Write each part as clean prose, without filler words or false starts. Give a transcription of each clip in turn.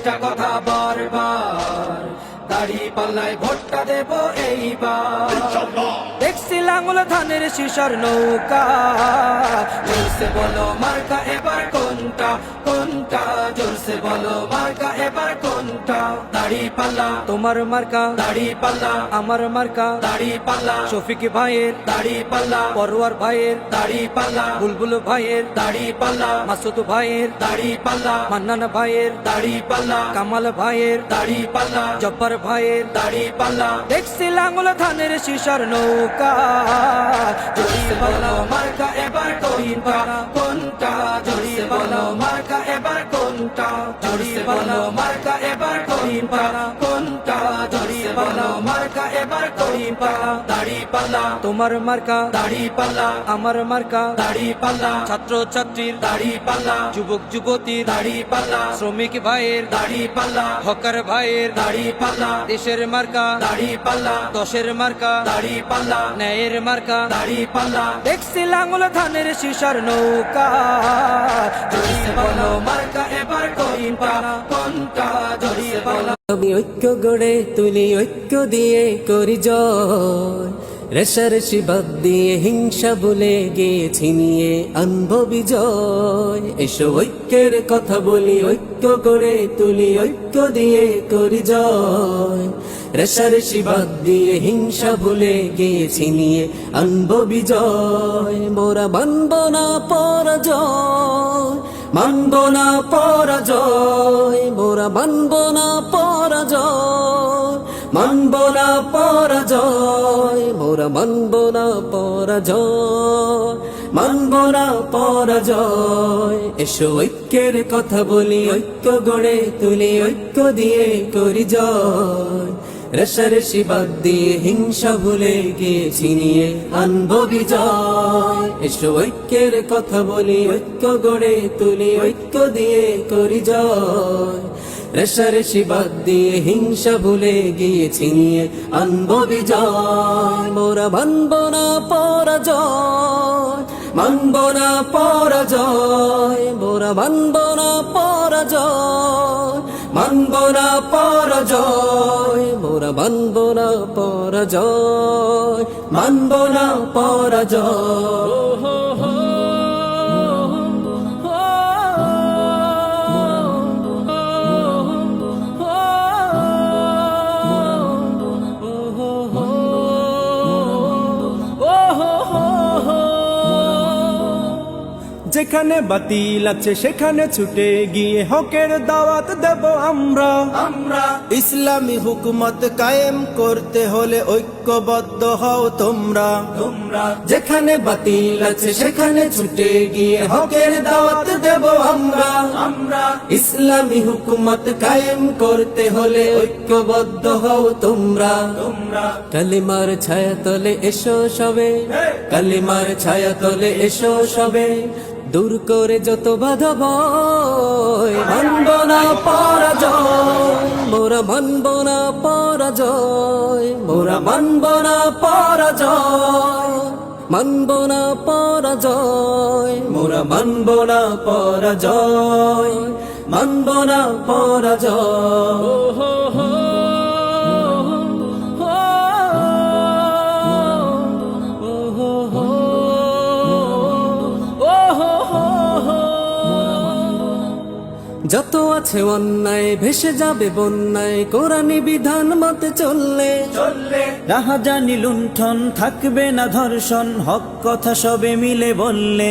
একটা কথা বারবার, দাড়ি পাল্লায় ভোটটা দেব এইবার। দেখছি লাঙ্গল ধানের শিশর নৌকা, জোরসে বলো মার্কা এবার কোনটা কোনটা, জোরসে বলো মার্কা এবার কোনটা। দাড়ি পাল্লা তোমার মার্কা, দাড়ি পাল্লা আমার মার্কা, দাড়ি পাল্লা শফিক ভাইয়ের দাড়ি পাল্লা, পরোয়ার ভাইয়ের দাড়ি পাল্লা, বুলবুল ভাইয়ের দাড়ি পাল্লা, মাসুদ ভাইয়ের দাড়ি পাল্লা, মান্নান ভাইয়ের দাড়ি পাল্লা, কামাল ভাইয়ের দাড়ি পাল্লা, জব্বার ভাইয়ের দাড়ি পাল্লা। দেখছি লাঙ্গল ধানের শিশর নৌকা, জোরসে বলো মার্কা এবার কোনটা কোনটা, জোরসে বলো মার্কা এবার কোনটা, জোরসে বলো মার্কা এবার কোনটা কোনটা, জোরসে বলো মার্কা এবার কোনটা। দাড়ি পাল্লা তোমার মার্কা, দাড়ি পাল্লা আমার মার্কা, দাড়ি পাল্লা ছাত্র ছাত্রীর দাড়ি পাল্লা, যুবক যুবতীর দাড়ি পাল্লা, শ্রমিক ভাইয়ের দাড়ি পাল্লা, হকার ভাইয়ের দাড়ি পাল্লা, দেশের মার্কা দাড়ি পাল্লা, দশের মার্কা দাড়ি পাল্লা, ন্যায়ের মার্কা দাড়ি পাল্লা। দেখছি লাঙ্গল ধানের শিশর নৌকা, জোরসে বলো মার্কা এবার কোনটা কোনটা, জোরসে বলো। আমি ঐক্য গড়ে তুলি, ঐক্য দিয়ে করি জয়, রেশারেশি বাদ দিয়ে হিংসা ভুলে গিয়ে ছিনিয়ে আনবো বিজয়। এসো ঐক্যের কথা বলি, ঐক্য গড়ে তুলি, ঐক্য দিয়ে করি জয়, রেশারেশি বাদ দিয়ে হিংসা ভুলে গিয়ে ছিনিয়ে আনবো বিজয়। মোরা মানব না পরাজয়, মানব না পরাজয়, মোরা মানব না পরাজয়, মানব না পরাজয়, মোরা মানব না পরাজয়, মানব না পরাজয়। এসো ঐক্যের কথা বলি, ঐক্য গড়ে তুলি, ঐক্য দিয়ে করি জয়, রেশারেশি বাদ দিয়ে হিংসা ভুলে গিয়ে ছিনিয়ে আনবো বিজয়। এসো ঐক্যের কথা বলি, ঐক্য গড়ে তুলি, ঐক্য দিয়ে করি জয়, রেশারেশি বাদ দিয়ে হিংসা ভুলে গিয়ে ছিনিয়ে আনবো বিজয়। মোরা মানব না পরাজয়, মানব না পরাজয়, মোরা মানব না পরাজয়, মানব না পরাজয়, মোরা মানব না পরাজয়, মানব না পরাজয়। যেখানে বাতিল আছে সেখানে ছুটে গিয়ে হকের দাওয়াত দেব আমরা। ইসলামী হুকুমত কায়েম করতে হলে ঐক্যবদ্ধ হও তোমরা। যেখানে বাতিল আছে সেখানে ছুটে গিয়ে হকের দাওয়াত দেব আমরা। ইসলামী হুকুমত কায়েম করতে হলে ঐক্যবদ্ধ হও তোমরা। কালিমার ছায়া তলে এসো সবে, কালিমার ছায়া তলে এসো সবে, দূর করে যত বাধা ভয়। মানব না পরাজয়, মোরা মানব না পরাজয়, মোরা মানব না পরাজয়, মানব না পরাজয়, মোরা মানব না পরাজয়, মানব না পরাজয়। যত আছে অন্যায় ভেসে যাবে বন্যায়, কোরআনী বিধান মতে চললে রাহাজানি লুণ্ঠন থাকবে না ধর্ষণ, হক কথা সবে মিলে বললে।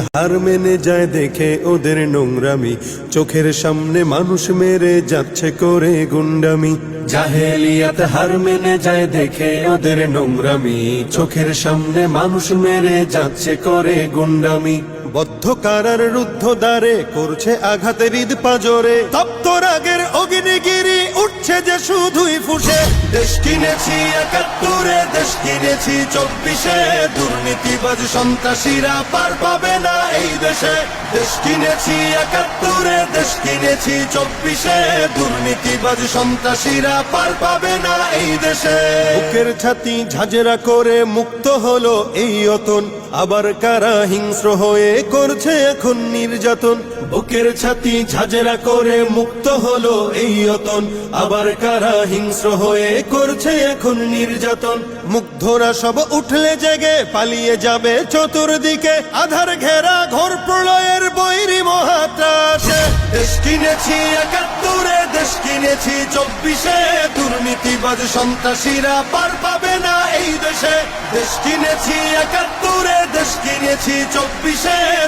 হার মেনে যায় দেখে ওদের নোংরামি, চোখের সামনে মানুষ মেরে যাচ্ছে করে গুন্ডামি। জাহেলিয়াত হার মেনে যায় দেখে ওদের নোংরামি, চোখের সামনে মানুষ মেরে যাচ্ছে করে গুন্ডামি। বদ্ধ কারার রুদ্ধ দ্বারে করছে আঘাতের ঈদ পাজরে, তপ্ত রাগের অগ্নিগিরি উঠছে যে শুধুই ফুসে। দেশ কিনেছি ৭১, দেশ কিনেছি ২৪, দুর্নীতিবাজ সন্ত্রাসীরা পার পাবে না এই দেশে। দেশ কিনেছি ৭১, দেশ কিনেছি ২৪, দুর্নীতিবাজ সন্ত্রাসীরা পার পাবে না এই দেশে। বুকের ছাতি ঝাঁঝরা করে মুক্ত হলো এই অতন, আবার কারা হিংস্র হয়ে করছে এখন নির্যাতন বুকের ছাতি ঝাঁঝরা করে মুক্ত হলো এই অতন আবার কারা হিংস্র হয়ে করছে এখন নির্যাতন মুগ্ধরা সব উঠলে জেগে পালিয়ে যাবে চতুর্দিকে আধার ঘেরা ঘোর প্রলয়ের বৈরী মহাত্রাসে দেশ কিনেছি ৭১, দেশ কিনেছি ২৪, দুর্নীতিবাজ সন্ত্রাসীরা পার পাবে না এই দেশে দেশ কিনেছি ৭১, দেশ কিনেছি ২৪,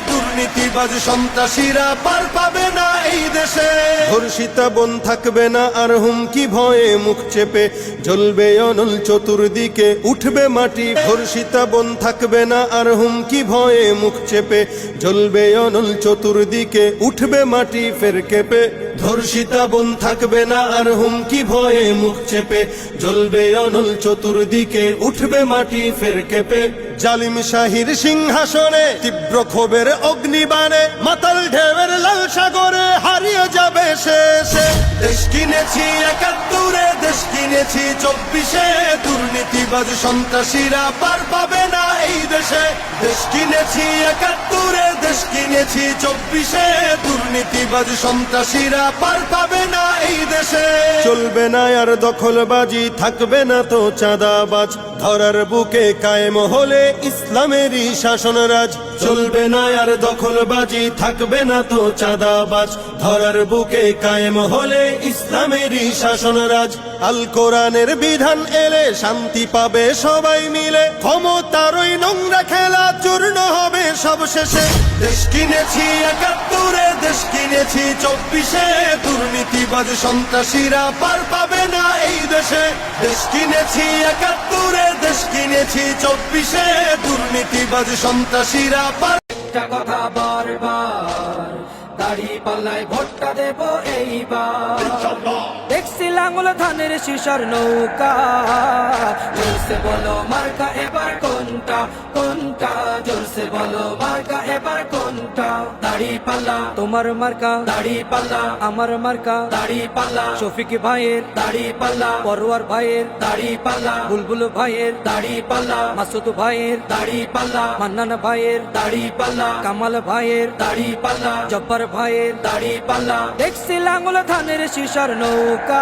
দুর্নীতিবাজ সন্ত্রাসীরা পার পাবে না এই দেশে ধর্ষিতা বোন থাকবে না আর হুমকি ভয়ে মুখ চেপে জ্বলবে অনল চতুর্দিকে উঠবে মাটি ধর্ষিতা বোন থাকবে না আর হুমকি ভয়ে মুখ চেপে জ্বলবে অনল চতুর্দিকে উঠবে মাটি ফের কেঁপে ধর্ষিতা বোন থাকবে না আর হুমকি ভয়ে মুখ চেপে জ্বলবে অনল চতুর্দিকে উঠবে মাটি ফের কেঁপে জালিম শাহীর সিংহাসনে তীব্র ক্ষোভের অগ্নিবাণে মাতাল ঢেউয়ের লাল সাগরে হারিয়ে যাবে শেষে দেশ কিনেছি ৭১, দেশ কিনেছি ২৪, দুর্নীতিবাজ সন্ত্রাসীরা পার পাবে না এই দেশে দেশ কিনেছি ৭১, দেশ কিনেছি ২৪, দুর্নীতিবাজ সন্ত্রাসীরা পার পাবে না এই দেশে চলবে না আর দখলবাজি থাকবে না তো চাঁদাবাজ ধরার বুকে কায়েম হলে ইসলামেরই শাসনরাজ চলবে না আর দখলবাজি থাকবে না তো চাঁদাবাজ ধরার বুকে কায়েম হলে ইসলামেরই শাসনরাজ আল কোরআনের বিধান এলে শান্তি পাবে সবাই মিলে ক্ষমতার ওই নোংরা খেলা চূর্ণ হবে সব শেষে দেশ কিনেছি ৭১, দেশ কিনেছি ২৪, দুর্নীতিবাজ সন্ত্রাসীরা পার পাবে না এই দেশে দেশ কিনেছি ৭১, দেশ কিনেছি ২৪, দুর্নীতিবাজ সন্ত্রাসীরা পার একটা কথা বারবার দাড়ি পাল্লায় ভোটটা দেব এইবার দেখছি লাঙ্গল ধানের শিশার নৌকা জোরসে বলো মার্কা এবার কোনটা কোনটা জোরসে বলো মার্কা এবার কোনটা দাড়ি পাল্লা তোমার মার্কা দাড়ি পাল্লা আমার মার্কা দাড়ি পাল্লা শফিক ভাইয়ের দাড়ি পাল্লা পরোয়ার ভাইয়ের দাড়ি পাল্লা বুলবুল ভাইয়ের দাড়ি পাল্লা মাসুদ ভাইয়ের দাড়ি পাল্লা মান্নান ভাইয়ের দাড়ি পাল্লা কামাল ভাইয়ের দাড়ি পাল্লা জব্বার ভাইয়ের দাড়ি পাল্লা দেখছি লাঙ্গল ধানের শিশার নৌকা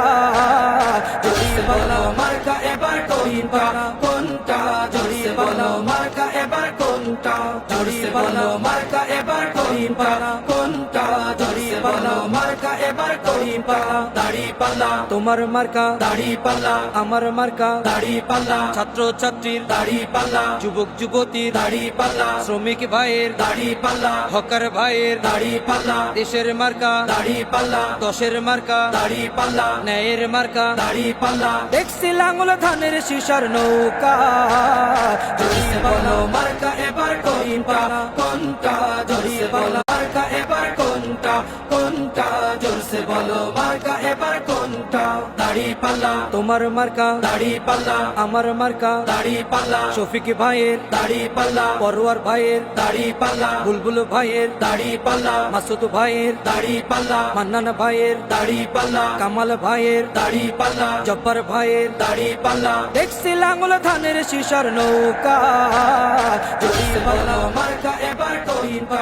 জোরসে বলো মার্কা এবার কোনটা কোনটা জোরসে বলো মার্কা এবার কোনটা জোরসে বলো মার্কা এবার কোনটা কোনটা জোরসে বলো মার্কা এবার কোনটা দাড়ি পাল্লা তোমার মার্কা দাড়ি পাল্লা আমার মার্কা দাড়ি পাল্লা ছাত্র ছাত্রীর দাড়ি পাল্লা যুবক যুবতীর দাড়ি পাল্লা শ্রমিক ভাইয়ের দাড়ি পাল্লা হকার ভাইয়ের দাড়ি পাল্লা দেশের মার্কা দাড়ি পাল্লা দশের মার্কা দাড়ি পাল্লা ন্যায়ের মার্কা দাড়ি পাল্লা দেখছি লাঙ্গল ধানের শিশার নৌকা জোরসে বলো মার্কা এবার কোনটা কোনটা জোরসে বলো মার্কা এবার কোনটা কোনটা জোরসে বলো মার্কা এবার কোনটা দাড়ি পাল্লা তোমার মার্কা দাড়ি পাল্লা আমার মার্কা দাড়ি পাল্লা শফিক ভাইয়ের দাড়ি পাল্লা পরোয়ার ভাইয়ের দাড়ি পাল্লা বুলবুল ভাইয়ের দাড়ি পাল্লা মাসুদ ভাইয়ের দাড়ি পাল্লা মান্নান ভাইয়ের দাড়ি পাল্লা কামাল ভাইয়ের দাড়ি পাল্লা জব্বার ভাইয়ের দাড়ি পাল্লা দেখছি লাঙ্গল ধানের শিশার নৌকা জোরসে বলো মার্কা এবার কোনটা